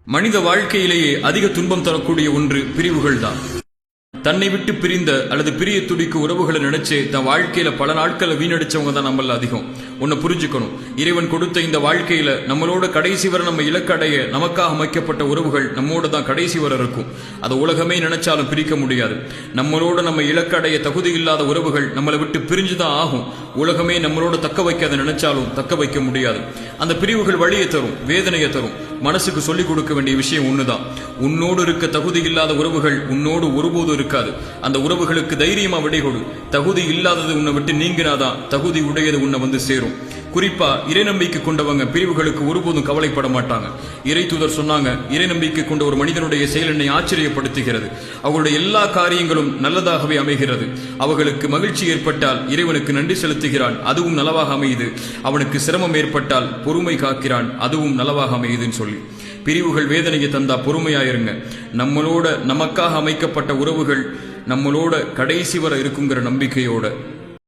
மனித வாழ்க்கையிலேயே அதிக துன்பம் தரக்கூடிய ஒன்று பிரிவுகள் தான். தன்னை விட்டு பிரிந்த அல்லது பிரிய துடிக்கு உறவுகளை நினைச்சு தன் வாழ்க்கையில பல நாட்களை வீணடிச்சவங்க தான் நம்மள அதிகம். ஒன்னு புரிஞ்சுக்கணும், இறைவன் கொடுத்த இந்த வாழ்க்கையில நம்மளோட கடைசி வரை நம்ம இலக்கடைய நமக்காக அமைக்கப்பட்ட உறவுகள் நம்மோட தான் கடைசி வரை இருக்கும். அதை உலகமே நினைச்சாலும் பிரிக்க முடியாது. நம்மளோட நம்ம இலக்கடைய தகுதி இல்லாத உறவுகள் நம்மளை விட்டு பிரிஞ்சுதான் ஆகும். உலகமே நம்மளோட தக்க வைக்காத நினைச்சாலும் தக்க வைக்க முடியாது. அந்த பிரிவுகள் வழியை தரும், வேதனையை தரும். மனசுக்கு சொல்லிக் கொடுக்க வேண்டிய விஷயம் ஒண்ணுதான், உன்னோடு இருக்க தகுதி இல்லாத உறவுகள் உன்னோடு ஒருபோதும் இருக்காது. அந்த உறவுகளுக்கு தைரியமா விடை கொடு. தகுதி இல்லாதது உன்னை விட்டு நீங்கினாதான் தகுதி உடையது உன்னை வந்து சேரும். குறிப்பா இறை நம்பிக்கை கொண்டவங்க பிரிவுகளுக்கு ஒருபோதும் கவலைப்பட மாட்டாங்க. இறை தூதர் சொன்னாங்க, இறை நம்பிக்கை கொண்ட ஒரு மனிதனுடைய செயல் என்னை ஆச்சரியப்படுத்துகிறது. அவர்களுடைய எல்லா காரியங்களும் நல்லதாகவே அமைகிறது. அவர்களுக்கு மகிழ்ச்சி ஏற்பட்டால் இறைவனுக்கு நன்றி செலுத்துகிறான், அதுவும் நலவாக அமையுது. அவனுக்கு சிரமம் ஏற்பட்டால் பொறுமை காக்கிறான், அதுவும் நலவாக அமையுதுன்னு சொல்லி. பிரிவுகள் வேதனையை தந்தா பொறுமையாயிருங்க. நம்மளோட நமக்காக அமைக்கப்பட்ட உறவுகள் நம்மளோட கடைசி வரை இருக்குங்கிற நம்பிக்கையோட